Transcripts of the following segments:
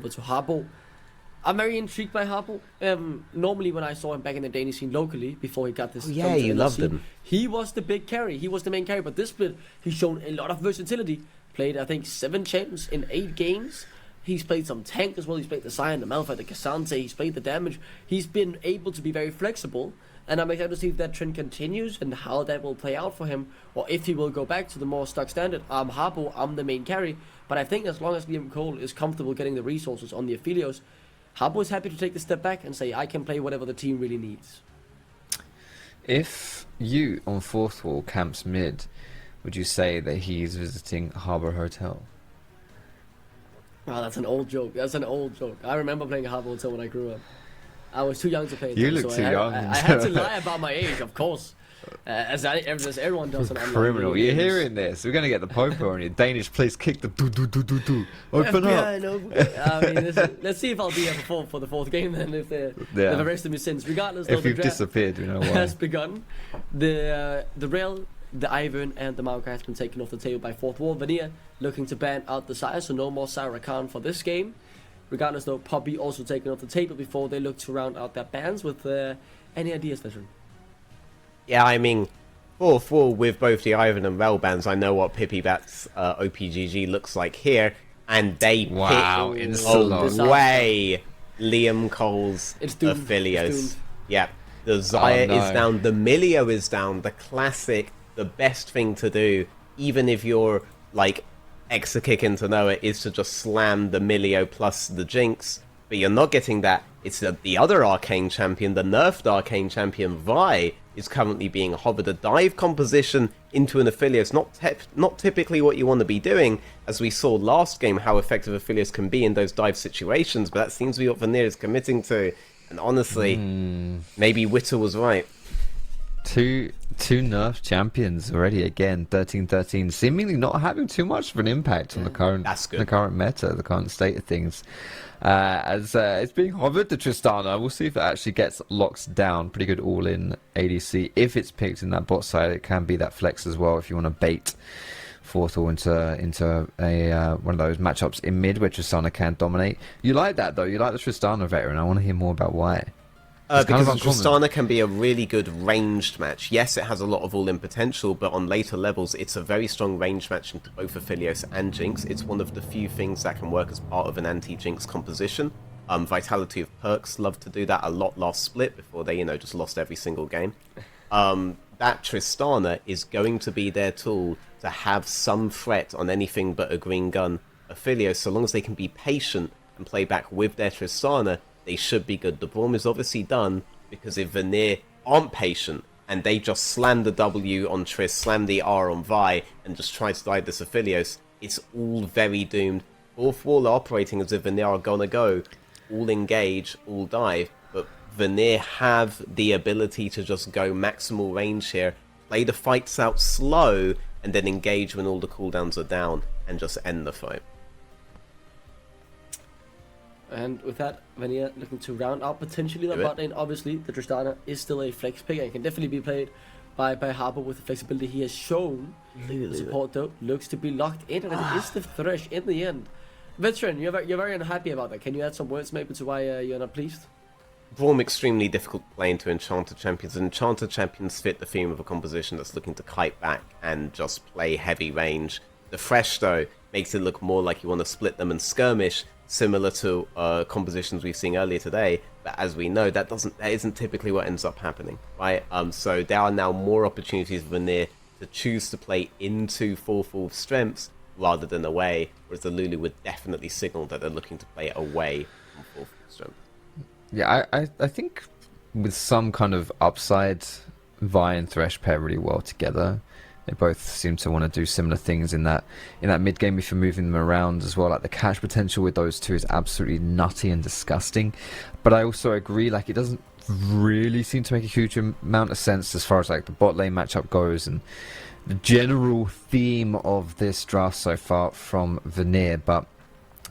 to Harbo. I'm very intrigued by Harbo. Normally, when I saw him back in the Danish scene locally, before he got this, yeah, you loved him. He was the big carry. He was the main carry. But this split, he's shown a lot of versatility. Played, I think, 7 champs in 8 games. He's played some tank as well. He's played the Sion, the Malphite, the Cassante. He's played the damage. He's been able to be very flexible. And I'm excited to see if that trend continues and how that will play out for him. Or if he will go back to the more stock standard. I'm Harbo, I'm the main carry. But I think as long as Liam Cole is comfortable getting the resources on the Aphelios, Harbo is happy to take the step back and say, I can play whatever the team really needs. If you on fourth wall camps mid, would you say that he's visiting Harbour Hotel? Oh, that's an old joke. That's an old joke. I remember playing Harbour Hotel when I grew up. I was too young to play it. You look too young. I had to lie about my age, of course. As everyone does. Criminal. You're hearing this. We're going to get the popo on you. Danish, please kick the do. Open FBI, up. No, I mean, let's see if I'll be here for the 4th game then, if they've arrested me since. Regardless, though, if you've disappeared, you know why. Has begun. The Rail, the Ivern, and the Maokai has been taken off the table by 4th wall. Vanir looking to ban out the Sire, so no more Sire Khan for this game. Regardless, though, Poppy also taken off the table before they look to round out their bans with any ideas, veteran? Yeah, I mean, 4th wall with both the Ivan and Rel bans, I know what Pippi Bat's OPGG looks like here, and they pick away Liam Cole's Aphelios. Yeah, the Xayah is down, the Milio is down, the classic, the best thing to do, even if you're, like, Exakick into Noah, is to just slam the Milio plus the Jinx, but you're not getting that. It's the other Arcane Champion, the nerfed Arcane Champion, Vi, is currently being hovered. A dive composition into an Aphelios, not typically what you want to be doing, as we saw last game how effective Aphelios can be in those dive situations, but that seems to be what Vanir is committing to, and honestly, maybe Witter was right. Two nerfed champions already again, 13-13, seemingly not having too much of an impact on the current meta, the current state of things. As it's being hovered, the Tristana, we'll see if it actually gets locked down. Pretty good all-in ADC. If it's picked in that bot side, it can be that flex as well if you want to bait 4th wall into a one of those matchups in mid where Tristana can dominate. You like that though, you like the Tristana veteran. I want to hear more about why. Because Tristana can be a really good ranged match. Yes, it has a lot of all-in potential, but on later levels, it's a very strong ranged match into both Aphelios and Jinx. It's one of the few things that can work as part of an anti-Jinx composition. Vitality of Perks love to do that a lot last split before they, just lost every single game. That Tristana is going to be their tool to have some threat on anything but a green gun Aphelios, so long as they can be patient and play back with their Tristana. They should be good. The Braum is obviously done, because if Vanir aren't patient and they just slam the W on Triss, slam the R on Vi, and just try to dive this Aphelios, it's all very doomed. 4th wall are operating as if Vanir are gonna go all engage, all dive, but Vanir have the ability to just go maximal range here, play the fights out slow, and then engage when all the cooldowns are down, and just end the fight. And with that, Vanir looking to round out potentially the bot lane. Obviously, the Tristana is still a flex pick and can definitely be played by Harbour with the flexibility he has shown. The support, though, looks to be locked in, and it is the Thresh in the end. Veteran, you're very unhappy about that. Can you add some words maybe to why you're not pleased? Braum extremely difficult to play into Enchanter Champions. Enchanter Champions fit the theme of a composition that's looking to kite back and just play heavy range. The Thresh, though, makes it look more like you want to split them and skirmish, similar to compositions we've seen earlier today, but as we know, that isn't typically what ends up happening, right? So there are now more opportunities for Vanir to choose to play into 4th wall strengths rather than away, whereas the Lulu would definitely signal that they're looking to play away from 4th wall strength. Yeah, I think with some kind of upside, Vi and Thresh pair really well together. They both seem to want to do similar things in that mid game if you're moving them around as well. Like the catch potential with those two is absolutely nutty and disgusting. But I also agree, like, it doesn't really seem to make a huge amount of sense as far as like the bot lane matchup goes and the general theme of this draft so far from Vanir. But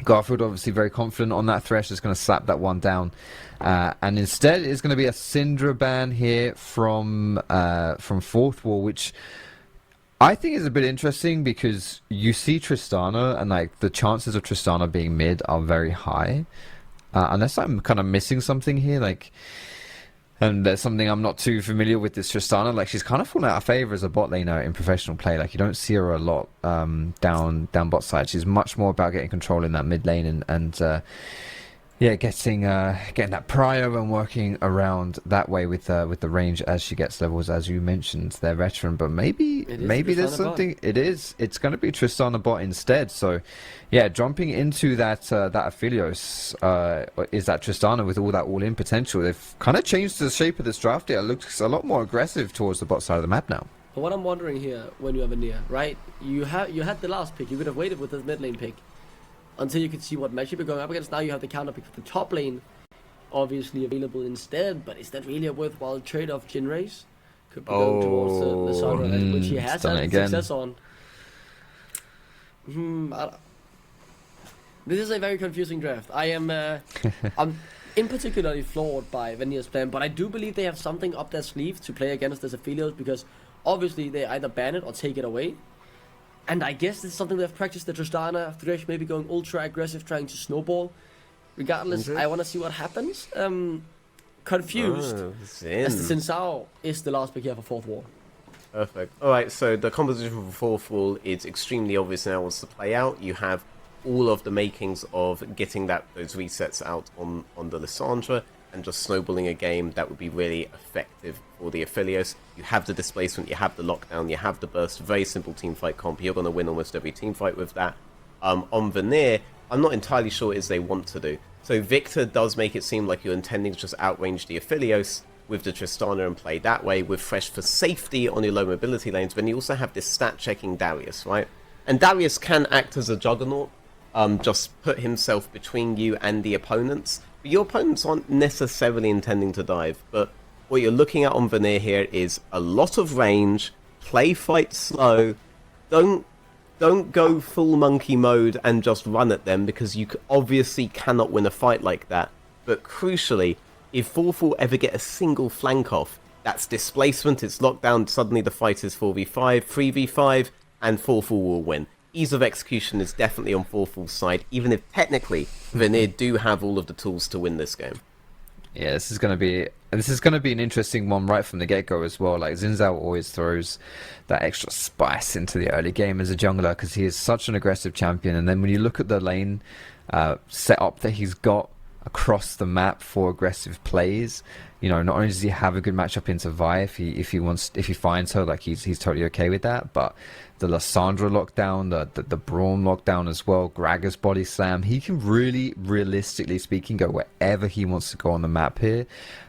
Garfield obviously very confident on that Thresh, is going to slap that one down. And instead it's going to be a Syndra ban here from 4th wall, which I think it's a bit interesting because you see Tristana, and like the chances of Tristana being mid are very high. Unless I'm kind of missing something here, like, and there's something I'm not too familiar with this Tristana. Like, she's kind of fallen out of favor as a bot laner in professional play. Like, you don't see her a lot down bot side. She's much more about getting control in that mid lane and yeah, getting that prio and working around that way with the range as she gets levels, as you mentioned, they're veteran. But maybe there's something. Bot. It's going to be Tristana bot instead. So, yeah, jumping into that Aphelios is that Tristana with all that all-in potential. They've kind of changed the shape of this draft. It looks a lot more aggressive towards the bot side of the map now. But what I'm wondering here, when you have Vanir, right? You had the last pick. You could have waited with this mid lane pick until you could see what matchup you're going up against. Now you have the counter pick for the top lane, obviously available instead. But is that really a worthwhile trade-off? Jinrace could be going towards the Sandra, which he has had success on. This is a very confusing draft. I'm in particularly flawed by Vanir's plan, but I do believe they have something up their sleeve to play against this Aphelios, because obviously they either ban it or take it away. And I guess this is something they've practiced. The Tristana, Thresh maybe going ultra aggressive, trying to snowball. Regardless, I want to see what happens. Confused as the Xin Zhao is the last pick here for fourth wall. Perfect. Alright, so the composition for fourth wall is extremely obvious now wants to play out. You have all of the makings of getting those resets out on the Lissandra and just snowballing a game that would be really effective for the Aphelios. You have the displacement, you have the lockdown, you have the burst. Very simple team fight comp. You're going to win almost every team fight with that. On Vanir, I'm not entirely sure what it is they want to do. So Victor does make it seem like you're intending to just outrange the Aphelios with the Tristana and play that way, with Thresh for safety on your low mobility lanes. But you also have this stat checking Darius, right? And Darius can act as a juggernaut, just put himself between you and the opponents. But your opponents aren't necessarily intending to dive. But what you're looking at on Vanir here is a lot of range, play fight slow, don't go full monkey mode and just run at them, because you obviously cannot win a fight like that. But crucially, if 4-4 ever get a single flank off, that's displacement, it's lockdown, suddenly the fight is 4v5, 3v5, and 4-4 will win. Ease of execution is definitely on 4-4's side, even if technically Vanir do have all of the tools to win this game. Yeah, this is going to be an interesting one right from the get-go as well. Like, Xin Zhao always throws that extra spice into the early game as a jungler, because he is such an aggressive champion. And then when you look at the lane setup that he's got across the map for aggressive plays, you know, not only does he have a good matchup into Vi if he finds her, like he's totally okay with that, but the Lissandra lockdown, the Braum lockdown as well, Gragas body slam, he can really, realistically speaking, go wherever he wants to go on the map here.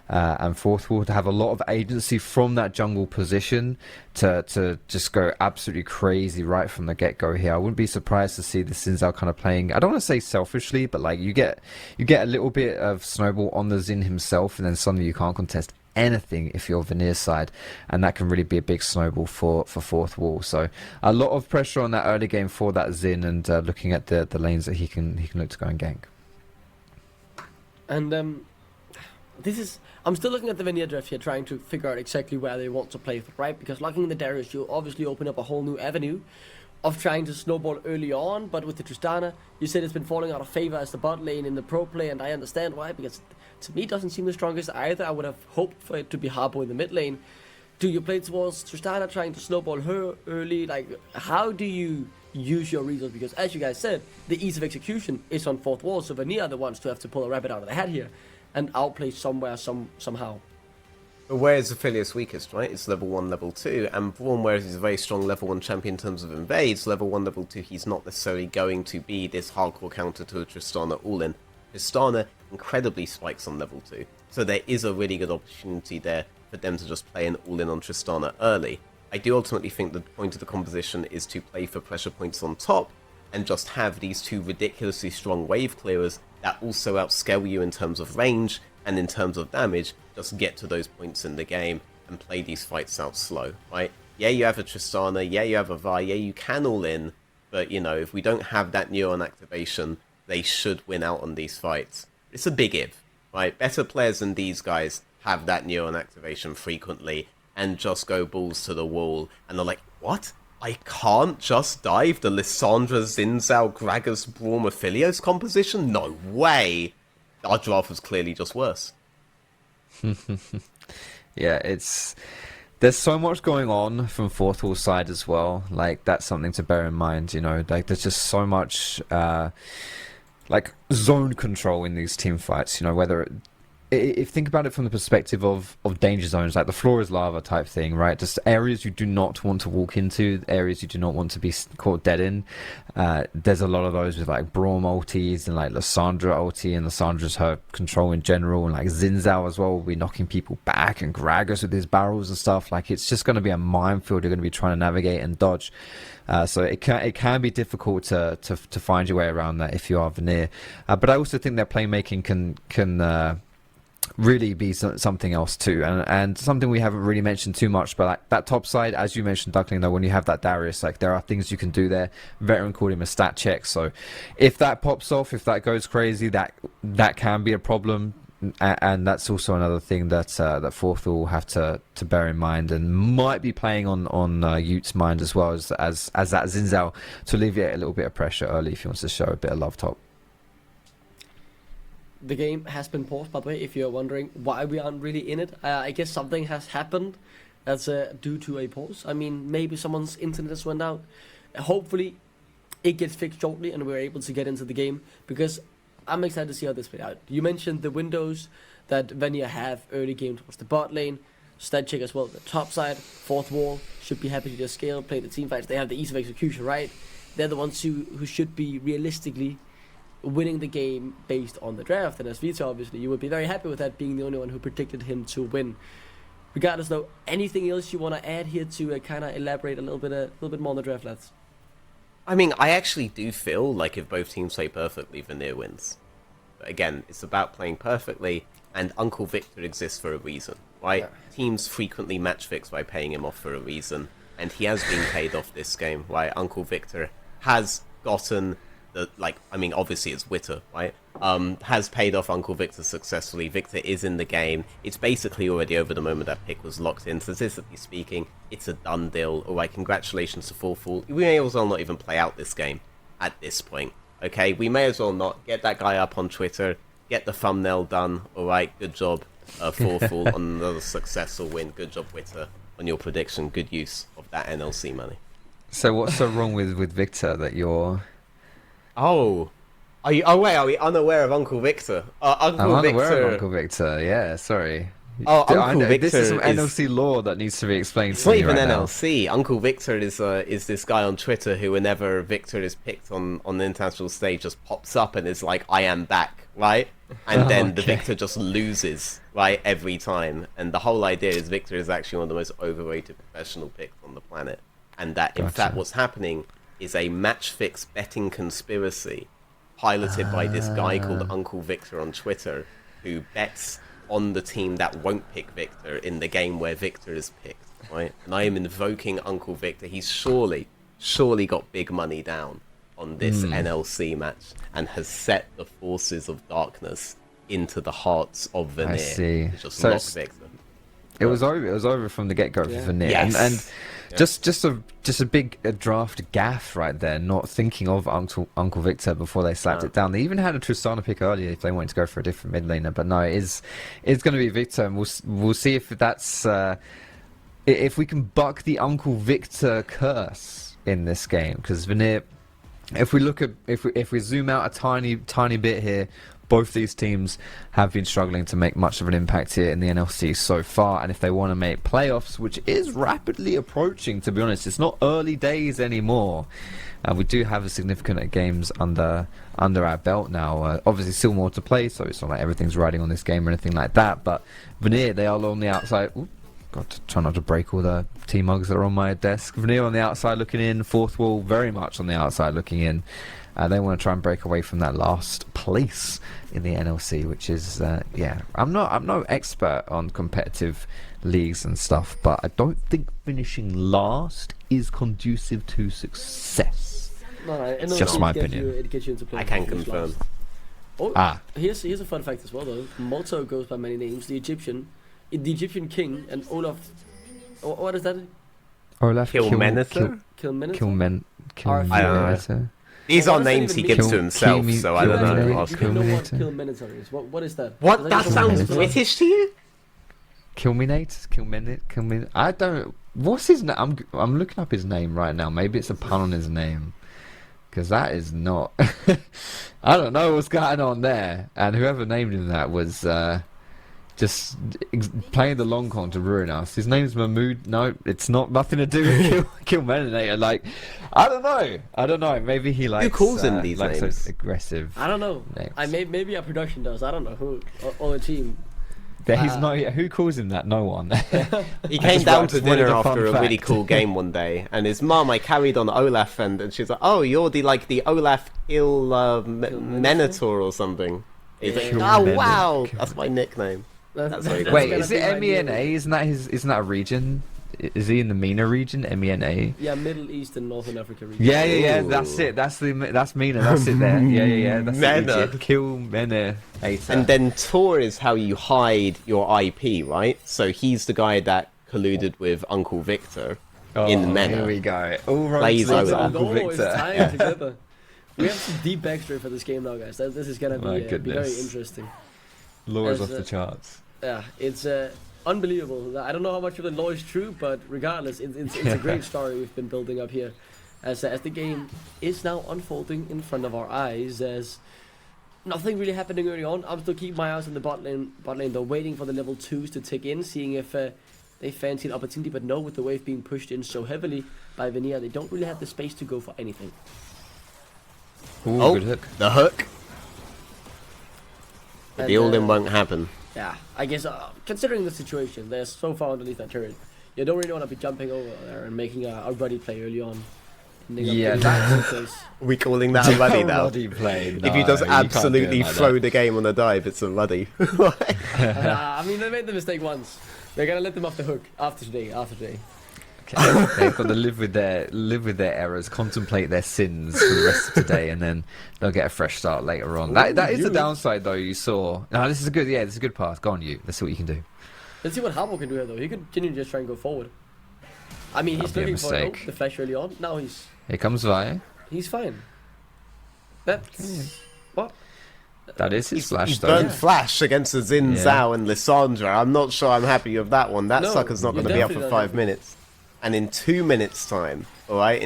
And fourth wall to have a lot of agency from that jungle position to just go absolutely crazy right from the get-go here. I wouldn't be surprised to see the Xin Zhao kind of playing, I don't want to say selfishly, but like you get a little bit of snowball on the Xin himself, and then suddenly you can't contest anything if you're Vanir's side, and that can really be a big snowball for fourth wall. So a lot of pressure on that early game for that Xin, and looking at the lanes that he can look to go and gank. And I'm still looking at the Vanir draft here, trying to figure out exactly where they want to play, right? Because locking the Darius, you obviously open up a whole new avenue of trying to snowball early on. But with the Tristana, you said it's been falling out of favor as the bot lane in the pro play, and I understand why, because to me it doesn't seem the strongest either. I would have hoped for it to be Harpo in the mid lane. Do you play towards Tristana, trying to snowball her early? Like, how do you use your resources? Because as you guys said, the ease of execution is on fourth wall, so Vanir are the ones to have to pull a rabbit out of the hat here and outplay somewhere, somehow. But where is Aphelios weakest, right? It's level 1, level 2, and Braum, whereas he's a very strong level 1 champion in terms of invades, level 1, level 2, he's not necessarily going to be this hardcore counter to a Tristana all-in. Tristana incredibly spikes on level 2, so there is a really good opportunity there for them to just play an all-in on Tristana early. I do ultimately think the point of the composition is to play for pressure points on top, and just have these two ridiculously strong wave clearers that also outscale you in terms of range and in terms of damage, just get to those points in the game and play these fights out slow, right? Yeah, you have a Tristana, yeah, you have a Vi, yeah, you can all in, but, you know, if we don't have that neuron activation, they should win out on these fights. It's a big if, right? Better players than these guys have that neuron activation frequently and just go balls to the wall, and they're like, what? I can't just dive the Lissandra, Zinzao, Gragas, Braum, Aphelios composition? No way! Our draft was clearly just worse. Yeah, there's so much going on from Fourth Wall side as well. Like, that's something to bear in mind, you know. Like, there's just so much like zone control in these team fights, you know, whether if think about it from the perspective of danger zones, like the floor is lava type thing, right? Just areas you do not want to walk into, areas you do not want to be caught dead in. There's a lot of those with like Braum ultis and like Lissandra ulti, and Lissandra's her control in general, and like Zinzao as well will be knocking people back, and Gragas with his barrels and stuff. Like, it's just going to be a minefield you're going to be trying to navigate and dodge. So it can be difficult to find your way around that if you are Vanir. But I also think their playmaking can really be something else too, and something we haven't really mentioned too much. But like that top side, as you mentioned, Duckling, though, when you have that Darius, like, there are things you can do there. Veteran called him a stat check, so if that pops off, if that goes crazy, that can be a problem. And that's also another thing that Fourth will have to bear in mind, and might be playing on Ute's mind as well, as that Zinzao, to alleviate a little bit of pressure early if he wants to show a bit of love top. The game has been paused, by the way, if you're wondering why we aren't really in it. I guess something has happened that's due to a pause. I mean, maybe someone's internet has went out. Hopefully, it gets fixed shortly and we're able to get into the game, because I'm excited to see how this plays out. You mentioned the windows that Vanir have early game towards the bot lane. Stat check as well, the top side. Fourth Wall should be happy to just scale, play the team fights. They have the ease of execution, right? They're the ones who should be realistically winning the game based on the draft. And as Vito, obviously, you would be very happy with that, being the only one who predicted him to win. Regardless, though, anything else you want to add here to kind of elaborate a little bit more on the draft, lads? I mean, I actually do feel like if both teams play perfectly, Vanir wins. But again, it's about playing perfectly, and Uncle Victor exists for a reason, right? Yeah. Teams frequently match fix by paying him off for a reason, and he has been paid off this game, right? Uncle Victor has gotten obviously it's Witter, right? Has paid off Uncle Victor successfully. Victor is in the game. It's basically already over the moment that pick was locked in. Statistically speaking, it's a done deal. Alright, congratulations to Fourth Wall. We may as well not even play out this game at this point. Okay, we may as well not. Get that guy up on Twitter. Get the thumbnail done. Alright, good job, Fourth Wall, on another successful win. Good job, Witter, on your prediction. Good use of that NLC money. So what's so wrong with Victor that you're... Are we unaware of Uncle Victor? I'm unaware of Uncle Victor, yeah, sorry. Uncle Victor this is some NLC lore that needs to be explained it's to me not even right NLC. now. Uncle Victor is this guy on Twitter who, whenever Victor is picked on the international stage, just pops up and is like, I am back, right? And then the Victor just loses, right, every time. And the whole idea is Victor is actually one of the most overrated professional picks on the planet. And that, in fact, what's happening is a match fix betting conspiracy piloted by this guy called Uncle Victor on Twitter, who bets on the team that won't pick Victor in the game where Victor is picked, right? And I am invoking Uncle Victor. He's surely got big money down on this NLC match and has set the forces of darkness into the hearts of Vanir. I see. Just lock Victor. It was over from the get-go for Vanir. Yes. And just a big draft gaff right there, not thinking of Uncle Victor before they slapped it down. They even had a Tristana pick earlier if they wanted to go for a different mid laner, but no, it's going to be Victor, and we'll see if that's if we can buck the Uncle Victor curse in this game, because Vanir, if we zoom out a tiny bit here, both these teams have been struggling to make much of an impact here in the NLC so far, and if they want to make playoffs, which is rapidly approaching, to be honest, it's not early days anymore. We do have a significant games under our belt now. Obviously, still more to play, so it's not like everything's riding on this game or anything like that. But Vanir, they are on the outside. Ooh, got to try not to break all the tea mugs that are on my desk. Vanir on the outside looking in. Fourth Wall very much on the outside looking in. They want to try and break away from that last place in the NLC, which is I'm no expert on competitive leagues and stuff, but I don't think finishing last is conducive to success. No, it's just my opinion. It gets you into play. I can confirm. Here's a fun fact as well, though. Molto goes by many names. The Egyptian king, and Olaf. What is that? Olaf Kilmenator? I don't know. These are names he gives to himself, so I don't know. You don't know what Kilmenator is. What is that? What? That sounds British to you? Kilminate? I don't... What's his name? I'm looking up his name right now. Maybe it's a pun on his name. Because that is not... I don't know what's going on there. And whoever named him that was just playing the long con to ruin us. His name's Mahmood. No, it's not. Nothing to do with Kilmenator. Like, I don't know. Maybe he likes... Who calls him these names? Those aggressive I don't know. names. Maybe our production does. I don't know who. Or the team. He's not. Who calls him that? No one. He came down to dinner after a really cool game one day, and his mum, I carried on Olaf, and she's like, "Oh, you're the Olaf Minotaur or something." He's like, "Oh wow, that's my nickname." Wait, is it MENA? Isn't that a region? Is he in the MENA region? MENA? Yeah, Middle East and Northern Africa region. Yeah. That's it. That's MENA. That's it there. Yeah. That's MENA. Kilmenator. And then Tor is how you hide your IP, right? So he's the guy that colluded with Uncle Victor in MENA. Here we go. All right. Plays Uncle It's Victor. tying together. We have some deep backstory for this game now, guys. This is gonna be very interesting. Lore is off the charts. Yeah, it's unbelievable. I don't know how much of the lore is true, but regardless, it's a great story we've been building up here. As the game is now unfolding in front of our eyes, as nothing really happening early on. I'm still keeping my eyes on the bot lane though, waiting for the level 2s to tick in, seeing if they fancy an opportunity, but no, with the wave being pushed in so heavily by Vanir, they don't really have the space to go for anything. Ooh, good hook. The hook. And, the all-in won't happen. Yeah, I guess considering the situation, they're so far underneath that turret, you don't really want to be jumping over there and making a ruddy play early on. Yeah, we calling that a ruddy now? Play. No, if he does absolutely like throw the game on a dive, it's a ruddy. I mean, they made the mistake once. They're gonna let them off the hook after today. Okay. They've got to live with their errors, contemplate their sins for the rest of today, and then they'll get a fresh start later on. That is the downside, though. You saw. No, this is a good path. Go on, you. Let's see what you can do. Let's see what Harbo can do here, though. He could continue to just try and go forward. I mean, he's looking for the flash early on. Now here comes Vi. He's fine. That's what. That is his flash, he's though. burned flash against the Xin Zhao and Lissandra. I'm not sure I'm happy with that one. That sucker's not going to be up for 5 minutes. And in 2 minutes' time, alright,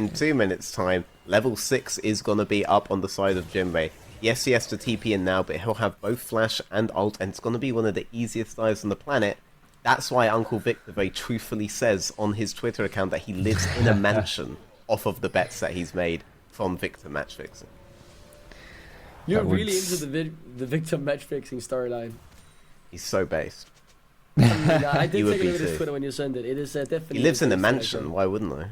level 6 is going to be up on the side of Jinbei. Yes, he has to TP in now, but he'll have both flash and ult, and it's going to be one of the easiest dives on the planet. That's why Uncle Victor very truthfully says on his Twitter account that he lives in a mansion off of the bets that he's made from Victor matchfixing. You're really into the Victor matchfixing storyline. He's so based. I did take a look at his Twitter when you sent it. It is definitely... He lives in a mansion, why wouldn't I?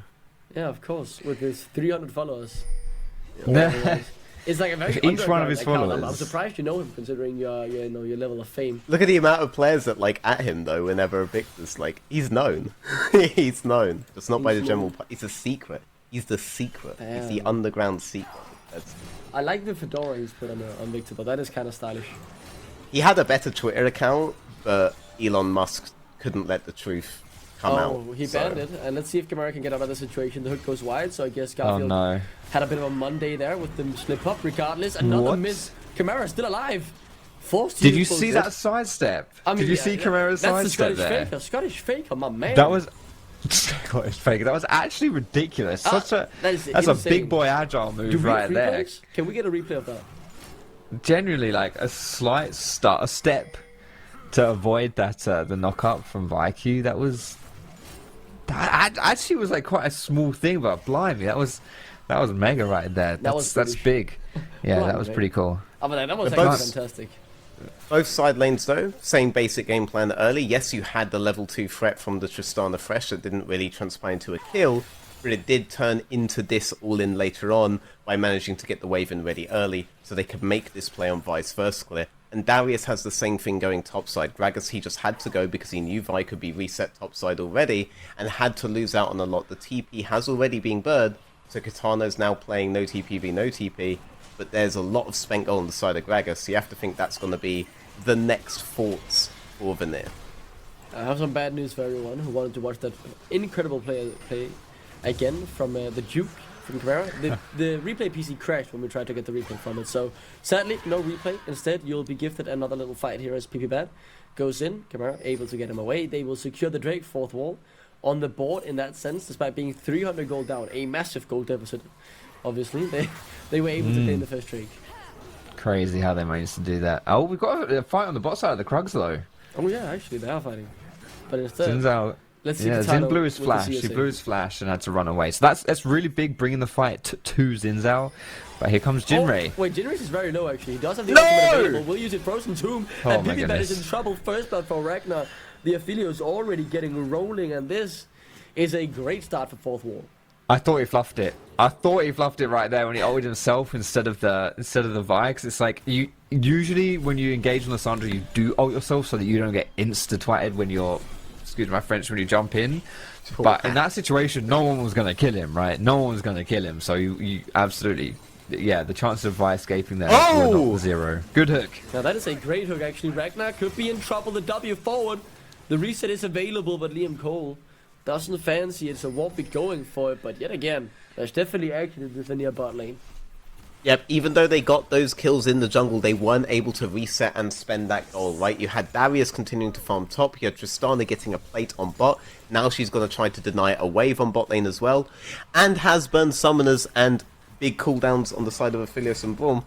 Yeah, of course, with his 300 followers. Yeah. It's like a very each one of his followers. I'm surprised you know him, considering your level of fame. Look at the amount of players that at him though. Whenever Victor's he's known, he's known, just not by the general. He's a secret. He's the secret. Damn. He's the underground secret. I like the fedora he's put on Victor, but that is kind of stylish. He had a better Twitter account, but Elon Musk couldn't let the truth come out. Oh, he banned it, and let's see if Kamara can get out of the situation. The hook goes wide, so I guess Garfield had a bit of a Monday there with them slip up. Regardless, another miss. Kamara still alive. Did you see that sidestep? Did you see Kamara's sidestep there? That's the Scottish faker, my man. That was Scottish faker. That was actually ridiculous. That's a big boy agile move right there. Can we get a replay of that? Genuinely, a slight step to avoid that the knock up from Viku. That actually was quite a small thing, but blimey, that was mega right there. That's big. Yeah, that was pretty cool. That was fantastic. Both side lanes though, same basic game plan early. Yes, you had the level 2 threat from the Tristana Fresh that didn't really transpire into a kill, but it did turn into this all-in later on by managing to get the wave in ready early, so they could make this play on vice versa clear. And Darius has the same thing going topside. Gragas, he just had to go because he knew Vi could be reset topside already and had to lose out on a lot. The TP has already been burned, so Katana's now playing no TP v no TP, but there's a lot of spent gold on the side of Gragas, so you have to think that's going to be the next forts for Vanir. I have some bad news for everyone who wanted to watch that incredible play again from the Duke from Camara. The replay PC crashed when we tried to get the replay from it, so sadly no replay. Instead you'll be gifted another little fight here as PP Bad goes in. Camara able to get him away. They will secure the Drake, fourth wall on the board in that sense, despite being 300 gold down, a massive gold deficit. Obviously they were able to play in the first Drake. Crazy how they managed to do that. Oh, we've got a fight on the bot side of the Krugs though. Oh yeah, actually they are fighting. But instead, Zin's out. let's see. Yeah, Kitano Zin blew his with the flash. He CSA. blew his flash and had to run away. So that's really big, bringing the fight to Zinzao. But here comes Jinray. Oh, wait, Jinray is very low actually. He does have the No! ultimate available. We'll use it Frozen Tomb. Oh And my PP Bad is goodness. in trouble. First blood for Ragnar. The Aphelios already getting rolling, and this is a great start for fourth wall. I thought he fluffed it. I thought he fluffed it right there when he ulted himself instead of the Vi. Because it's like you usually when you engage on the Sandra, you do ult yourself so that you don't get insta-twatted when you're, excuse my French, when you jump in. But in that situation, no one was going to kill him, right? No one was going to kill him. So you absolutely, yeah, the chances of Vi escaping there were not zero. Good hook. Now that is a great hook actually. Ragnar could be in trouble. The W forward. The reset is available, but Liam Cole doesn't fancy it, so won't be going for it. But yet again, there's definitely action in the Vanir bot lane. Yep, even though they got those kills in the jungle, they weren't able to reset and spend that goal, right? You had Darius continuing to farm top, you had Tristana getting a plate on bot, now she's going to try to deny a wave on bot lane as well, and has burned summoners and big cooldowns on the side of Aphelios and Braum.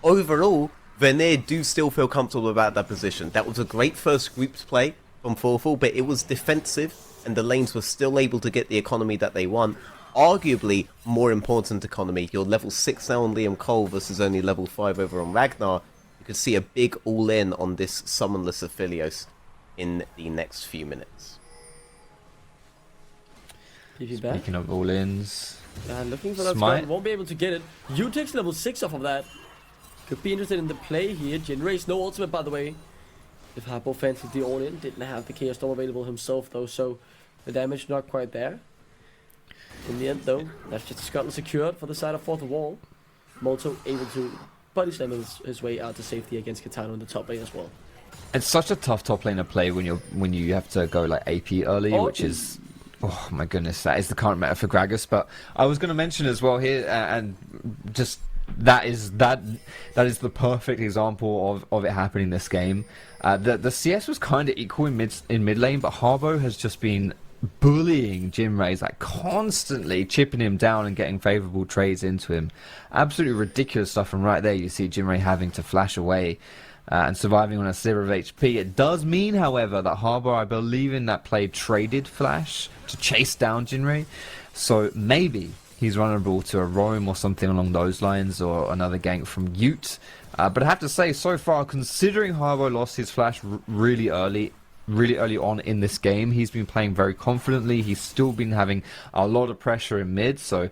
Overall, Vanir do still feel comfortable about that position. That was a great first groups play from Forfall, but it was defensive, and the lanes were still able to get the economy that they want. Arguably more important economy. You're level 6 now on Liam Cole versus only level 5 over on Ragnar. You could see a big all-in on this summonless Aphelios in the next few minutes. PP Bad. Speaking of all-ins, Looking for that Smite. stun, won't be able to get it. U takes level 6 off of that. Could be interested in the play here. Jinray's no ultimate, by the way. If Harpo fancied the all-in, didn't have the Chaos Storm available himself though, so the damage not quite there. In the end though, that's just gotten secured for the side of fourth wall. Molto able to body slam his way out to safety against Kitano in the top lane as well. it's such a tough top lane to play when you have to go like AP early, which is, oh my goodness, that is the current meta for Gragas. But I was going to mention as well here, and just that is the perfect example of it happening this game. The CS was kind of equal in mid lane, but Harbo has just been bullying Jinray, like constantly chipping him down and getting favourable trades into him. Absolutely ridiculous stuff. And right there you see Jinray having to flash away and surviving on a 0 of HP. It does mean, however, that Harbour, I believe in that play, traded flash to chase down Jinray. So maybe he's vulnerable to a roam or something along those lines, or another gank from Ute. But I have to say, so far, considering Harbour lost his flash really early on in this game, he's been playing very confidently. He's still been having a lot of pressure in mid, so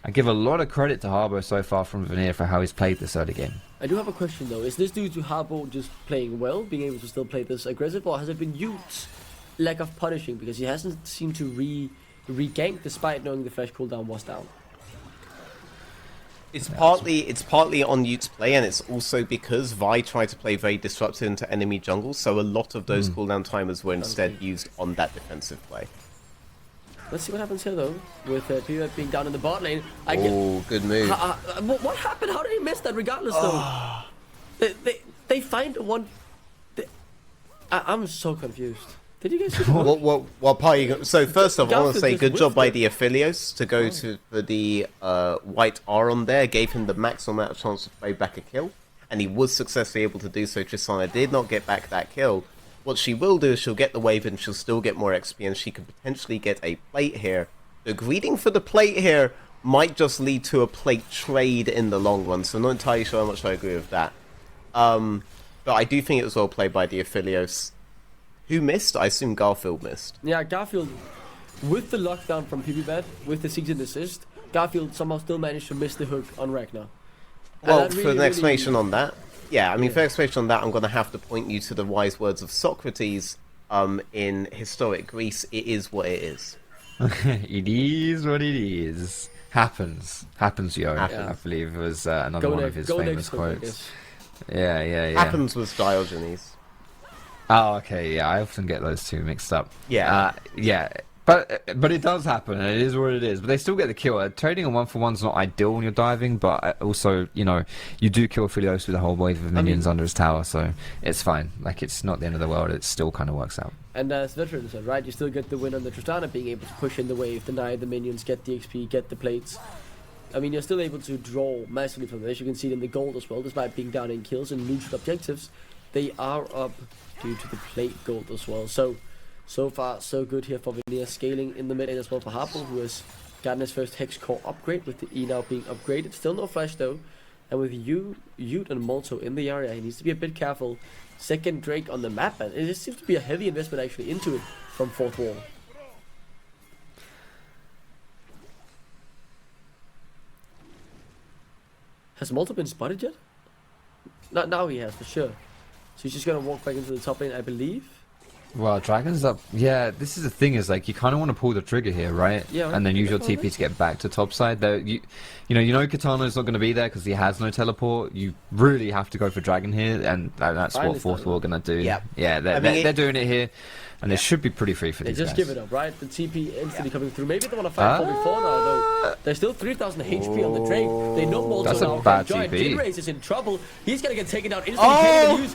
I give a lot of credit to Harbour so far from Vanir for how he's played this early game. I do have a question though. Is this due to Harbo just playing well, being able to still play this aggressive, or has it been Ute's lack of punishing, because he hasn't seemed to re-gank despite knowing the flash cooldown was down? It's partly on Ute's play, and it's also because Vi tried to play very disruptive into enemy jungle, so a lot of those cooldown timers were instead used on that defensive play. Let's see what happens here though, with PvP being down in the bot lane. Good move. What happened? How did he miss that regardless though? They find one... I'm so confused. Did you guys see What part you got? So first off, I want to say just good job whiffed by it. the Aphelios to go for the white R on there. Gave him the maximum amount of chance to play back a kill, and he was successfully able to do so. Tristana did not get back that kill. What she will do is she'll get the wave and she'll still get more XP, and she could potentially get a plate here. The greeting for the plate here might just lead to a plate trade in the long run, so I'm not entirely sure how much I agree with that. But I do think it was well played by the Aphelios. Who missed? I assume Garfield missed. Yeah, Garfield, with the lockdown from PvP, with the season assist, Garfield somehow still managed to miss the hook on Ragnar. Well, for an explanation on that, yeah, I mean, for an explanation on that, I'm going to have to point you to the wise words of Socrates. In historic Greece, it is what it is. It is what it is. Happens, yo. Happens. I believe it was another one of his famous quotes. Yeah. Happens was Diogenes. Oh, okay, yeah, I often get those two mixed up. Yeah. Yeah, But it does happen, and it is what it is. But they still get the kill. Trading on 1-for-1's not ideal when you're diving, but also, you know, you do kill Philios with a whole wave of minions under his tower, so it's fine. Like, it's not the end of the world. It still kind of works out. And as Veteran said, right, you still get the win on the Tristana, being able to push in the wave, deny the minions, get the XP, get the plates. I mean, you're still able to draw massively from this. You can see it in the gold as well, despite being down in kills and neutral objectives. They are up due to the plate gold as well. So far, so good here for Vanir, scaling in the mid lane as well for Harpo, who has gotten his first Hex Core upgrade, with the E now being upgraded. Still no flash though, and with Ute and Molto in the area, he needs to be a bit careful. Second Drake on the map, and it seems to be a heavy investment actually into it from fourth wall. Has Molto been spotted yet? Not now, he has for sure. So he's just gonna walk back into the top lane, I believe. Well, Dragon's up. Yeah, this is the thing, is like you kind of want to pull the trigger here, right? Yeah. And then use your TP to get back to top side. Though you know Katana's not going to be there because he has no teleport. You really have to go for Dragon here, and that's what fourth wall going to do. Yeah. Yeah, they're doing it here, and it should be pretty free for these guys. They just give it up, right? The TP instantly coming through. Maybe they want to fight 4v4 now, though. There's still 3,000 HP on the Drake. They know Molto That's a now. bad Giant TP. Jinrace is in trouble. He's going to get taken out instantly.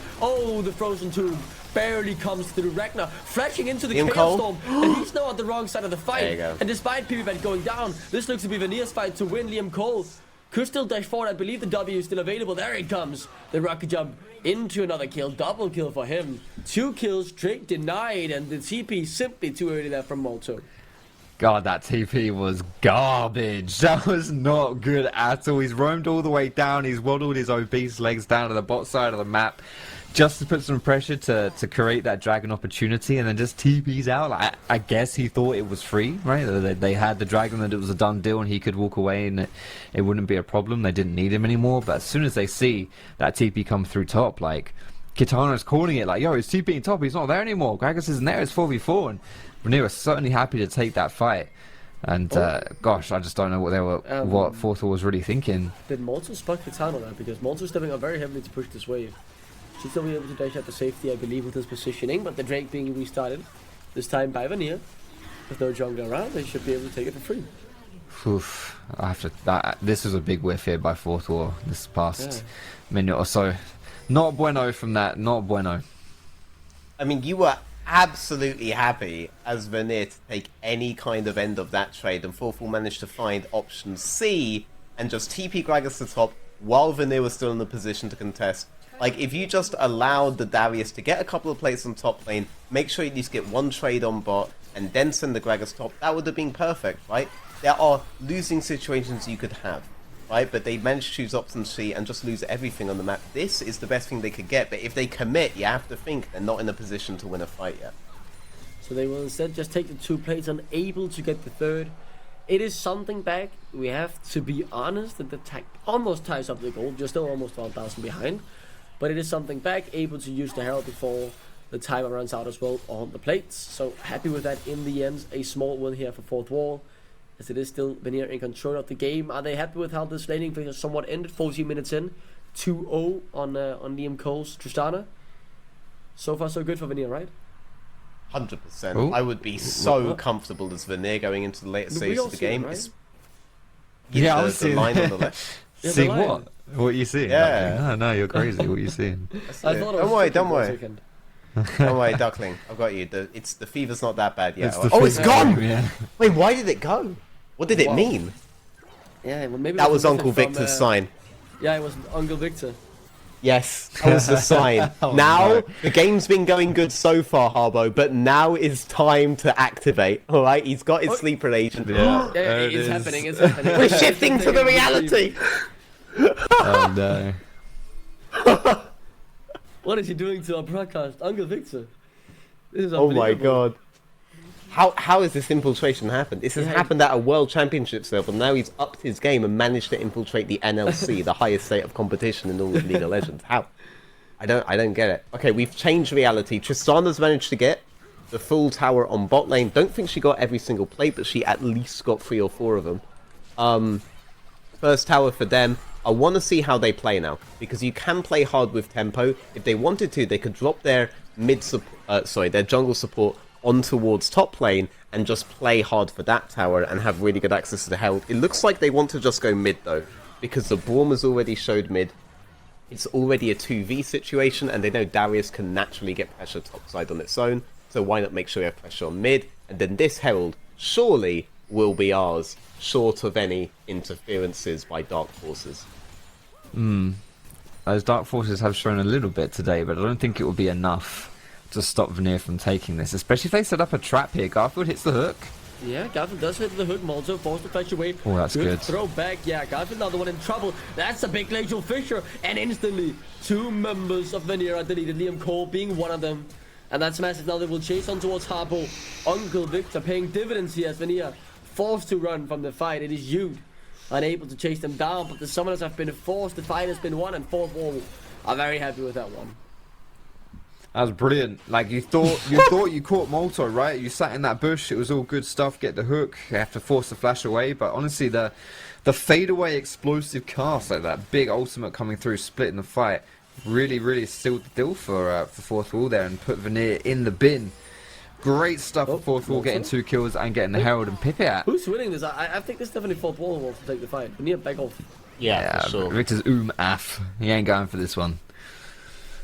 The Frozen Tomb barely comes through. Ragnar flashing into the Chaos Storm, and he's now on the wrong side of the fight. There you go. And despite PvP going down, this looks to be Vanir's fight to win. Liam Cole could still dash forward. I believe the W is still available. There it comes. The rocket jump into another kill. Double kill for him. 2 kills. Drake denied, and the TP simply too early there from Molto. God, that TP was garbage. That was not good at all. He's roamed all the way down. He's waddled his obese legs down to the bot side of the map just to put some pressure to create that dragon opportunity, and then just TP's out. Like, I guess he thought it was free, right? They had the dragon, that it was a done deal and he could walk away and it wouldn't be a problem. They didn't need him anymore. But as soon as they see that TP come through top, like, Kitana's calling it like, yo, he's TPing top, he's not there anymore. Gragas isn't there, it's 4v4. And Vanir was certainly happy to take that fight. And gosh, I just don't know what they were, what Fourth was really thinking. Did Molto spot Kitana there? Because Molto's stepping up very heavily to push this wave. Should still be able to dash out the safety, I believe, with his positioning, but the Drake being restarted, this time by Vanir. With no jungler around, they should be able to take it for free. Oof, this was a big whiff here by Fourth War this past minute or so. Not bueno from that, not bueno. I mean, you were absolutely happy as Vanir to take any kind of end of that trade, and Fourth War managed to find option C and just TP Gragas to top while Vanir was still in the position to contest. Like, if you just allowed the Darius to get a couple of plays on top lane, make sure you at least get one trade on bot, and then send the Gragas top, that would have been perfect, right? There are losing situations you could have, right? But they managed to choose option C and just lose everything on the map. This is the best thing they could get, but if they commit, you have to think they're not in a position to win a fight yet. So they will instead just take the 2 plates, unable to get the third. It is something back. We have to be honest that the tech almost ties up the goal. You're still almost 1,000 behind. But it is something back, able to use the Herald before the timer runs out as well on the plates. So happy with that in the end. A small win here for Fourth Wall, as it is still Vanir in control of the game. Are they happy with how this laning phase has somewhat ended? 14 minutes in, 2-0 on Liam Cole's Tristana. So far so good for Vanir, right? 100%. Ooh. I would be so comfortable as Vanir going into the later stages of the game. Right? Yeah, I was the line on the left. Yeah, See the line. what? What you seeing? Yeah. No, you're crazy. What you seeing? I thought it was Don't worry. weekend. Don't worry, Duckling. I've got you. The fever's not that bad yet. It's It's gone! Yeah. Wait, why did it go? What did it mean? Yeah, well, maybe That was a Uncle message Victor's from, sign. Yeah, it was Uncle Victor. Yes, that was the sign. Oh, now, no. the game's been going good so far, Harbo, but now is time to activate. Alright, he's got his sleeper agent. Yeah. Yeah, There it it's is. happening. It's happening. We're shifting to the reality! Oh no. What is he doing to our broadcast, Uncle Victor? This is Oh my unbelievable. god. How has this infiltration happened? This has Yeah. happened at a World Championships level. Now he's upped his game and managed to infiltrate the NLC, the highest state of competition in all of League of Legends. How? I don't get it. Okay, we've changed reality. Tristana's managed to get the full tower on bot lane. Don't think she got every single plate, but she at least got 3 or 4 of them. First tower for them. I want to see how they play now, because you can play hard with tempo. If they wanted to, they could drop their their jungle support on towards top lane and just play hard for that tower and have really good access to the health. It looks like they want to just go mid though, because the Braum has already showed mid. It's already a 2v situation, and they know Darius can naturally get pressure topside on its own, so why not make sure we have pressure on mid, and then this Herald surely will be ours, short of any interferences by Dark Forces. Those Dark Forces have shown a little bit today, but I don't think it will be enough to stop Vanir from taking this, especially if they set up a trap here. Garfield hits the hook. Yeah, Garfield does hit the hook. Molzo forced to fetch away. Oh, that's good. Throw back. Yeah, Garfield another one in trouble. That's a big glacial fissure. And instantly, 2 members of Vanir are deleted. Liam Cole being one of them. And that's massive. Now they will chase on towards Harpo. Uncle Victor paying dividends here as Vanir forced to run from the fight. It is Jude unable to chase them down. But the summoners have been forced. The fight has been won. And Fourth Wall are very happy with that one. That was brilliant. Like, you thought you caught Molto, right? You sat in that bush. It was all good stuff. Get the hook. You have to force the flash away. But honestly, the fadeaway explosive cast, like that big ultimate coming through, splitting the fight, really sealed the deal for Fourth Wall there and put Vanir in the bin. Great stuff for Fourth Wall, getting 2 kills and getting the Herald and Pip at. Who's winning this? I think this is definitely Fourth Wall who wants to take the fight. Vanir back off. Yeah, for sure. Victor's af. He ain't going for this one.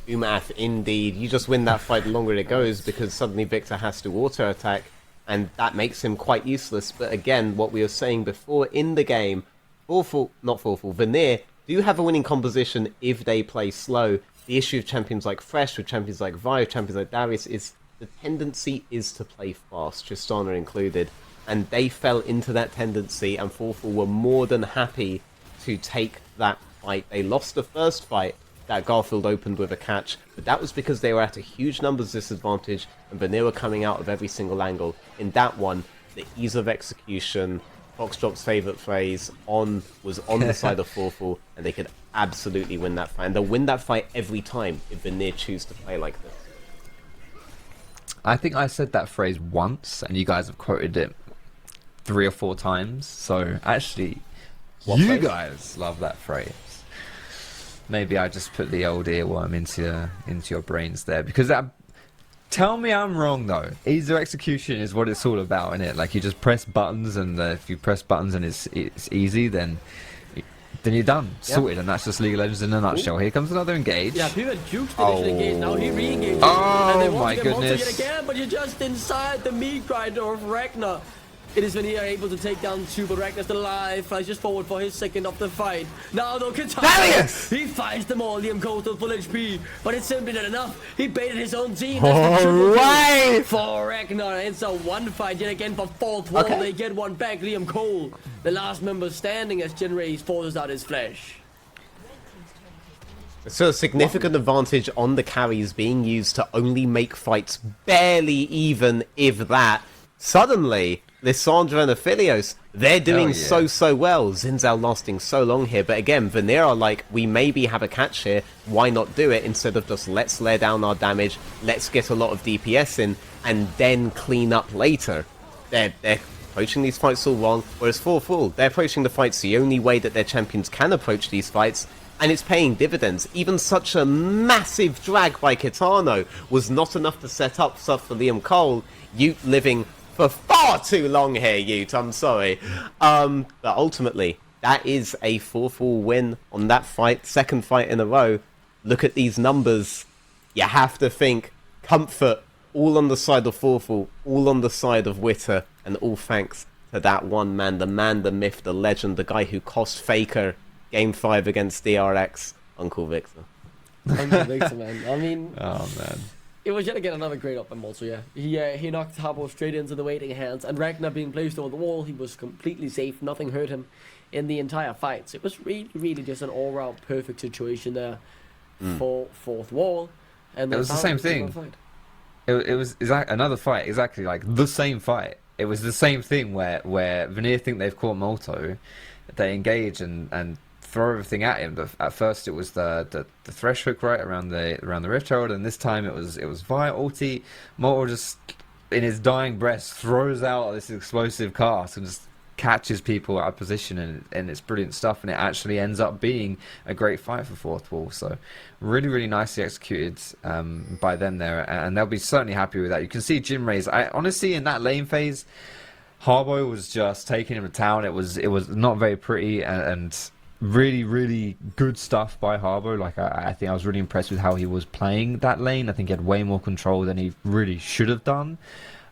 Umath, indeed. You just win that fight the longer it goes, because suddenly Victor has to auto attack, and that makes him quite useless. But again, what we were saying before in the game, Vanir do have a winning composition if they play slow. The issue of champions like Fresh, with champions like Vi, champions like Darius, is the tendency is to play fast, Tristana included. And they fell into that tendency, and Forful were more than happy to take that fight. They lost the first fight that Garfield opened with a catch, but that was because they were at a huge numbers disadvantage and Vanir were coming out of every single angle. In that one, the ease of execution, Foxdrop's favourite phrase, was on the side of Forful, and they could absolutely win that fight. And they'll win that fight every time if Vanir choose to play like this. I think I said that phrase once, and you guys have quoted it 3 or 4 times, so actually, you guys love that phrase. Maybe I just put the old earworm into your brains there, because tell me I'm wrong though. Ease of execution is what it's all about, isn't it? Like, you just press buttons, and if you press buttons and it's easy, then you're done, sorted, and that's just League of Legends in a nutshell. Here comes another engage. Yeah, people Duke's initially engaged. Now he re-engages. Oh, and they want my to get goodness! Yet again, but you're just inside the meat grinder of Ragnar. It is Vanir able to take down 2, but Ragnar's still alive. Flies just forward for his second of the fight. Now though, Katana, he fights them all. Liam Cole still full HP, but it's simply not enough. He baited his own team. That's the triple kill for Ragnar. It's a 1 fight yet again for Fourth Wall. They get one back. Liam Cole, the last member standing as Genrace forces out his flash. So a significant advantage on the carries being used to only make fights barely even, if that. Suddenly, Lissandra and Aphelios, they're doing so well. Zinzao lasting so long here. But again, Vanir are like, we maybe have a catch here. Why not do it instead of just let's lay down our damage, let's get a lot of DPS in, and then clean up later. They're approaching these fights all wrong. Whereas Forful, they're approaching the fights the only way that their champions can approach these fights. And it's paying dividends. Even such a massive drag by Kitano was not enough to set up stuff for Liam Cole. Ute living for far too long here, Ute, I'm sorry. But ultimately, that is a 4-4 win on that fight, second fight in a row. Look at these numbers. You have to think comfort, all on the side of 4-4, all on the side of Witter, and all thanks to that one man, the myth, the legend, the guy who cost Faker Game 5 against DRX, Uncle Victor. Uncle Victor, man. I mean... Oh, man. It was yet again another great up and also, yeah. He knocked Harpo straight into the waiting hands, and Ragnar being placed over the wall, he was completely safe. Nothing hurt him in the entire fight. So it was really just an all-round perfect situation there for Fourth Wall. And it was the same thing. It was another fight, exactly like the same fight. It was the same thing where Vanir think they've caught Molto, they engage and throw everything at him. At first it was the thresh hook right around the Rift Herald, and this time it was via ulti. Molto just in his dying breath throws out this explosive cast and just catches people out of position, and it's brilliant stuff, and it actually ends up being a great fight for fourth wall. So really, really nicely executed by them there, and they'll be certainly happy with that. You can see Jinrei's, I honestly, in that lane phase, Harbo was just taking him to town. It was not very pretty, and really, really good stuff by Harbo. Like, I think I was really impressed with how he was playing that lane. I think he had way more control than he really should have done.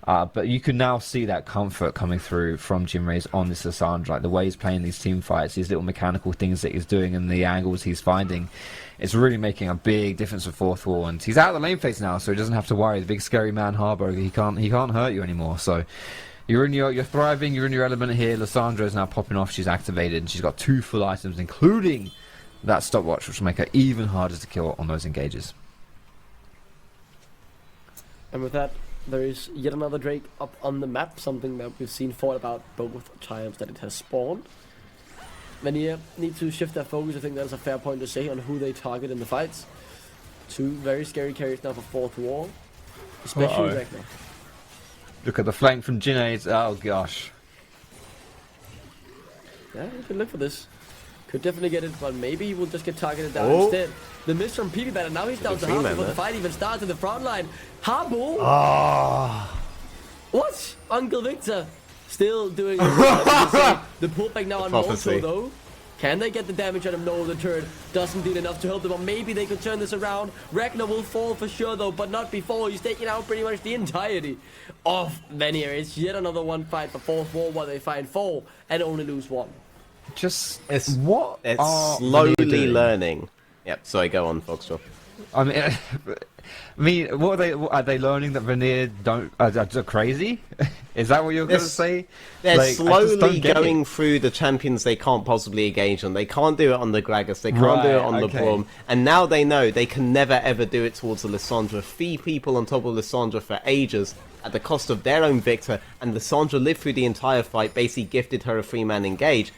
But you can now see that comfort coming through from Jinrei's on this Lissandra. Like, the way he's playing these team fights, these little mechanical things that he's doing, and the angles he's finding, it's really making a big difference for fourth wall. And he's out of the lane phase now, so he doesn't have to worry. The big scary man Harbo, he can't hurt you anymore. So you're thriving, you're in your element here. Lissandra is now popping off. She's activated, and she's got 2 full items, including that stopwatch, which will make her even harder to kill on those engages. And with that, there is yet another Drake up on the map, something that we've seen thought about both times that it has spawned. Vanir need to shift their focus. I think that's a fair point to say on who they target in the fights. 2 very scary carries now for fourth wall, especially Ragnar. Look at the flank from Jinrei's. Oh gosh. Yeah, you can look for this. Could definitely get it, but maybe he will just get targeted down instead. The miss from PB and now he's down to half before the fight even starts in the front line. Harbo! What? Uncle Victor still doing the pullback now on Molto though. Can they get the damage on him? No, the turret doesn't do enough to help them, but maybe they could turn this around. Ragnar will fall for sure though, but not before. He's taking out pretty much the entirety of Vanir. It's yet another one fight for fourth wall where they find 4 and only lose 1. It's slowly learning. Yep, sorry, go on, Foxtrot. I mean, what are they learning that Vanir are crazy? Is that what you're going to say? They're slowly going through the champions they can't possibly engage on. They can't do it on the Gragas, they can't do it on the Braum, and now they know they can never ever do it towards the Lissandra. 3 people on top of Lissandra for ages at the cost of their own Victor, and Lissandra lived through the entire fight, basically gifted her a 3-man engage.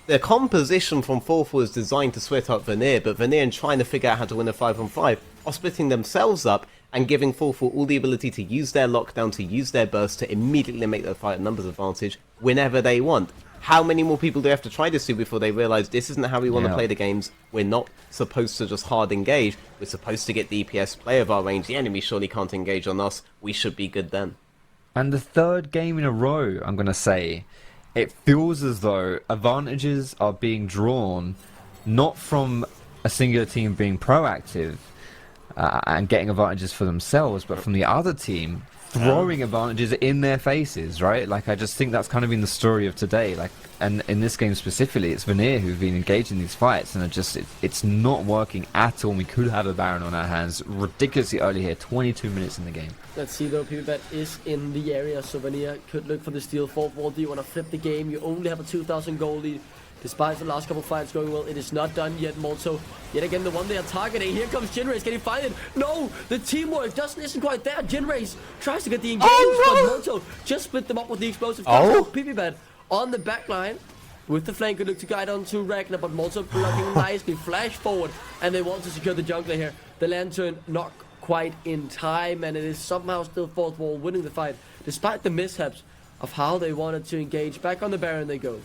The composition from fourth was designed to split up Vanir, but Vanir, in trying to figure out how to win a 5-on-5, are splitting themselves up and giving fourth all the ability to use their lockdown, to use their burst, to immediately make their fight a numbers advantage whenever they want. How many more people do they have to try this to before they realise this isn't how we want to play the games? We're not supposed to just hard engage. We're supposed to get DPS, play of our range. The enemy surely can't engage on us. We should be good then. And the 3rd game in a row, I'm going to say, it feels as though advantages are being drawn not from a singular team being proactive and getting advantages for themselves, but from the other team throwing advantages in their faces, right? Like, I just think that's kind of been the story of today. Like, and in this game specifically, it's Vanir who've been engaged in these fights, and it's not working at all. We could have a Baron on our hands ridiculously early here, 22 minutes in the game. Let's see though, PBet is in the area, so Vanir could look for the steal. Fourth wall, do you want to flip the game? You only have a 2,000 gold lead. Despite the last couple fights going well, it is not done yet. Molto, yet again, the one they are targeting. Here comes Jinrei's. Can he find it? No! The teamwork isn't quite there. Jinrei's tries to get the engagement, but Molto just split them up with the explosive. PBet on the back line with the flank. Good look to guide on to Ragnar, but Molto blocking nicely. Flash forward, and they want to secure the jungler here. The lantern not quite in time, and it is somehow still fourth wall winning the fight, despite the mishaps of how they wanted to engage. Back on the Baron they go.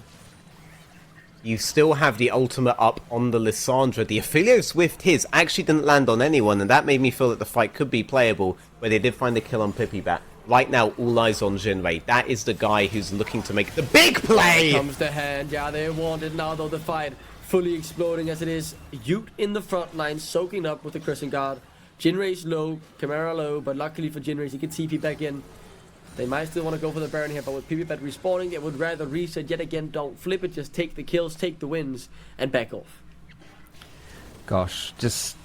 You still have the ultimate up on the Lissandra. The Aphelios Swift his actually didn't land on anyone, and that made me feel that the fight could be playable, where they did find the kill on Pippibat. Right now, all eyes on Jinrei. That is the guy who's looking to make the big play! Here comes the hand. Yeah, they want it now, though. The fight fully exploding as it is. Ute in the front line, soaking up with the Crescent Guard. Jinrei's low, Chimera low, but luckily for Jinrei, he can TP back in. They might still want to go for the Baron here, but with PBet respawning, they would rather reset yet again. Don't flip it, just take the kills, take the wins, and back off. Gosh, just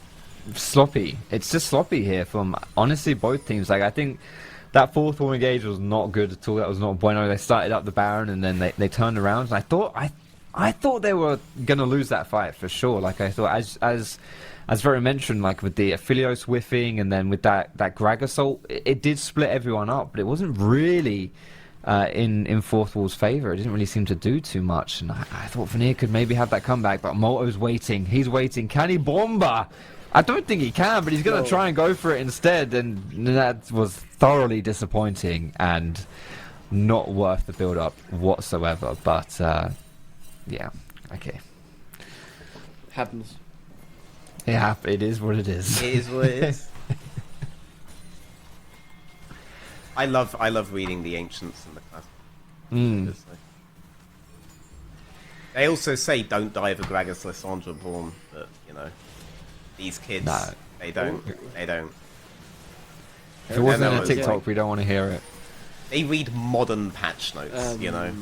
sloppy. It's just sloppy here from, honestly, both teams. Like, I think that fourth wall engage was not good at all. That was not bueno. They started up the Baron, and then they turned around, and I thought they were going to lose that fight for sure. Like, I thought, as Vera mentioned, like with the Aphelios whiffing and then with that Grag assault, it did split everyone up, but it wasn't really in fourth wall's favour. It didn't really seem to do too much, and I thought Vanir could maybe have that comeback, but Molto's waiting. He's waiting. Can he bomba? I don't think he can, but he's going to try and go for it instead, and that was thoroughly disappointing. And not worth the build-up whatsoever. But yeah, okay. Happens. Yeah, it is what it is. It is what it is. I love reading the ancients and the classics. They also say don't die of a Gragas Lysandra born, but you know, these kids, they don't. If it wasn't on TikTok, we don't want to hear it. They read modern patch notes, you know.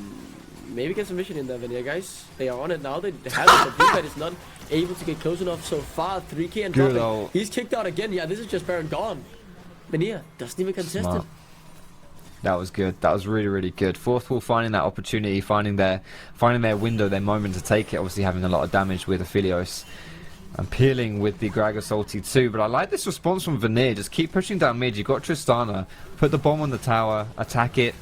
Maybe get some mission in there, Vanir, guys. They are on it now. They have it, but Bluebird is not able to get close enough so far. 3k and dropping. He's kicked out again. Yeah, this is just Baron gone. Vanir doesn't even contest it. That was good. That was really, really good. Fourth wall finding that opportunity, finding their window, their moment to take it. Obviously having a lot of damage with Aphelios and peeling with the Gragas ulti too. But I like this response from Vanir. Just keep pushing down mid. You got Tristana. Put the bomb on the tower. Attack it.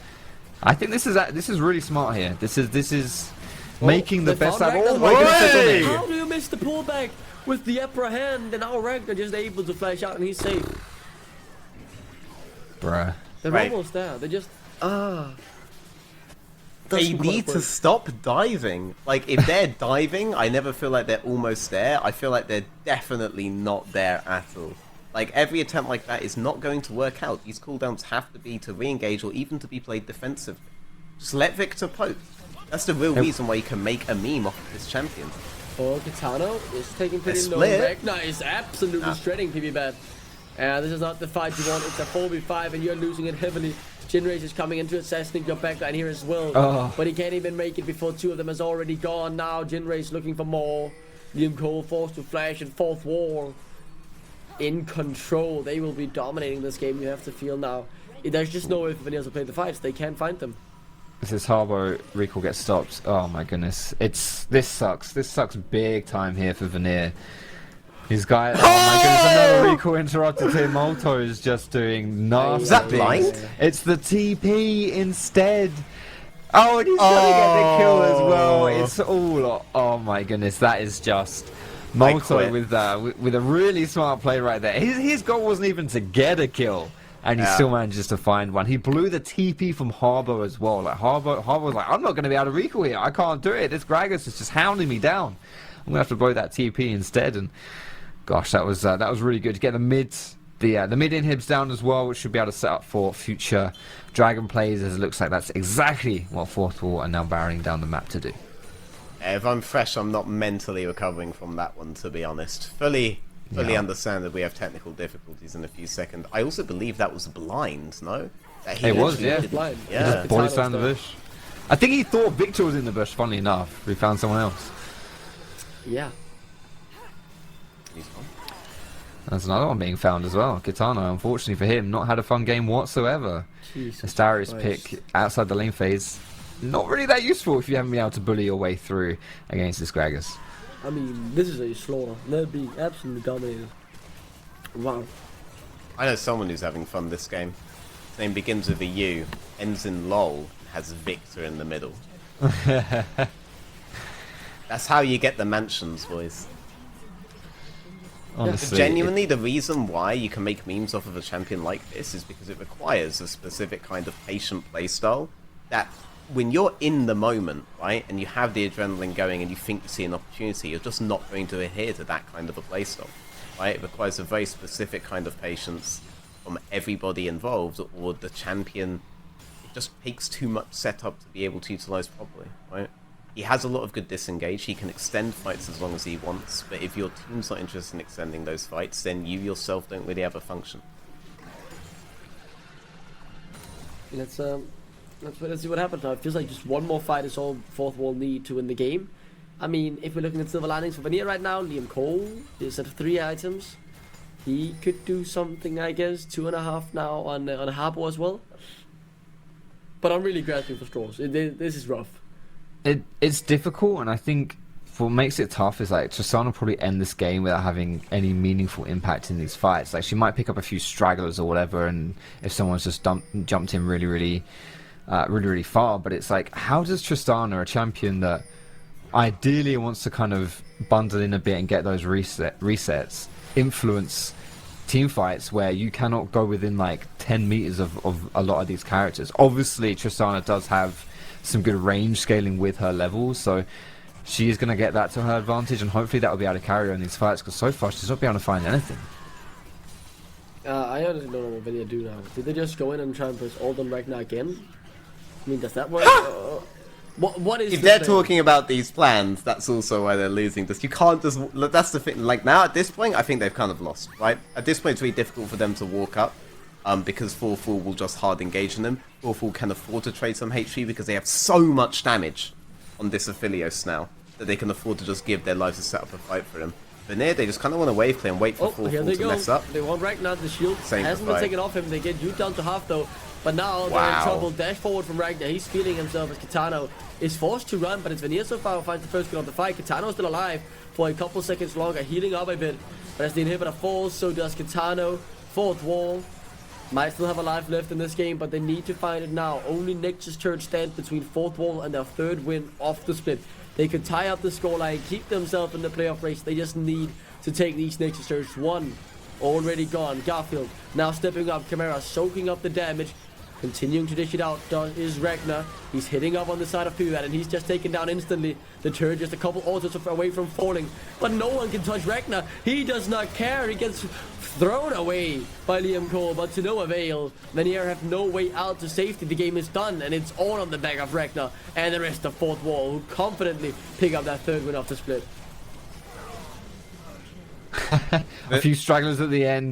I think this is really smart here. This is making the best out of all. How do you miss the pullback with the upper hand? And now Ragnar just able to flash out and he's safe. Bruh. They're almost there. They just They need to stop diving. Like if they're diving, I never feel like they're almost there. I feel like they're definitely not there at all. Like every attempt like that is not going to work out. These cooldowns have to be to re-engage or even to be played defensively. Just let Victor poke. That's the real reason why you can make a meme off of this champion. Oh, Kitano is taking pretty low. Ragnar is absolutely shredding PB bad. This is not the fight you want. It's a 4v5 and you're losing it heavily. Jinrace is coming in to assassinate your backline here as well. But he can't even make it before two of them has already gone. Now Jinrace looking for more. Liam Cole forced to flash in fourth wall. In control. They will be dominating this game, you have to feel now. There's just no way for Vanir to play the fights. They can't find them. This is Harbour recall gets stopped. Oh my goodness. This sucks. This sucks big time here for Vanir. His guy, oh my goodness, another recall interrupted here. Molto is just doing nasty. Is that blind? It's the TP instead. Oh, and he's gonna get the kill as well. It's all, oh my goodness, that is just Molto with a really smart play right there. His goal wasn't even to get a kill, and he still manages to find one. He blew the TP from Harbour as well. Like Harbour was like, I'm not gonna be able to recall here. I can't do it. This Gragas is just hounding me down. I'm gonna have to blow that TP instead. And gosh, that was really good to get the mid inhibs down as well, which should be able to set up for future Dragon plays, as it looks like that's exactly what Fourth Wall are now barreling down the map to do. If I'm fresh, I'm not mentally recovering from that one, to be honest. Fully understand that we have technical difficulties in a few seconds. I also believe that was blind, no? It was, yeah. Blind. Yeah. Body slam the bush. I think he thought Victor was in the bush, funnily enough. We found someone else. Yeah. There's another one being found as well. Kitano, unfortunately for him, not had a fun game whatsoever. Astarius pick outside the lane phase. Not really that useful if you haven't been able to bully your way through against this Gragas. I mean, this is a slaughter. They're being absolutely dominated. Wow. I know someone who's having fun this game. His name begins with a U, ends in LOL, has Victor in the middle. That's how you get the mansions, boys. Honestly, genuinely, the reason why you can make memes off of a champion like this is because it requires a specific kind of patient playstyle that when you're in the moment, right, and you have the adrenaline going and you think you see an opportunity, you're just not going to adhere to that kind of a playstyle, right? It requires a very specific kind of patience from everybody involved, or the champion, it just takes too much setup to be able to utilize properly, right? He has a lot of good disengage. He can extend fights as long as he wants, but if your team's not interested in extending those fights, then you yourself don't really have a function. Let's see what happens now. It feels like just one more fight is all Fourth Wall need to win the game. I mean, if we're looking at silver linings for Vanir right now, Liam Cole is at 3 items. He could do something, I guess. 2.5 now on Harbour as well. But I'm really grasping for straws. This is rough. It's difficult, and I think what makes it tough is like Tristana will probably end this game without having any meaningful impact in these fights. Like she might pick up a few stragglers or whatever, and if someone's just jumped in really far. But it's like, how does Tristana, a champion that ideally wants to kind of bundle in a bit and get those resets, influence team fights where you cannot go within like 10 meters of a lot of these characters. Obviously, Tristana does have some good range scaling with her levels, so she is going to get that to her advantage, and hopefully that will be able to carry her in these fights, because so far she's not been able to find anything. I honestly don't know what Vanir do now. Did they just go in and try and push ult on Ragnar again? I mean, does that work? What is? If they're thing? talking about these plans, that's also why they're losing this. You can't just. That's the thing. Like now, at this point, I think they've kind of lost. Right? At this point, it's really difficult for them to walk up, because Forfall will just hard engage in them. Forfall can afford to trade some HP because they have so much damage on this Aphelios now that they can afford to just give their lives to set up a fight for him. Vanir, they just kind of want to wave play and wait for Forfall to mess up. They want Ragnar. The shield hasn't been taken off him. They get you down to half though. But now they're in trouble. Dash forward from Ragnar. He's feeling himself as Kitano is forced to run, but it's Vanir so far who finds the first kill of the fight. Kitano's still alive for a couple seconds longer, healing up a bit. But as the inhibitor falls, so does Kitano. Fourth wall. Might still have a life left in this game, but they need to find it now. Only Nexus Church stands between fourth wall and their third win off the split. They could tie up the scoreline, keep themselves in the playoff race. They just need to take these Nexus Church. One already gone. Garfield now stepping up. Chimera soaking up the damage. Continuing to dish it out is Ragnar. He's hitting up on the side of Puat, and he's just taken down instantly. The turret just a couple autos away from falling, but no one can touch Ragnar. He does not care. He gets thrown away by Liam Cole, but to no avail. Vanir have no way out to safety. The game is done, and it's all on the back of Ragnar and the rest of fourth wall, who confidently pick up that third win off the split. A few stragglers at the end.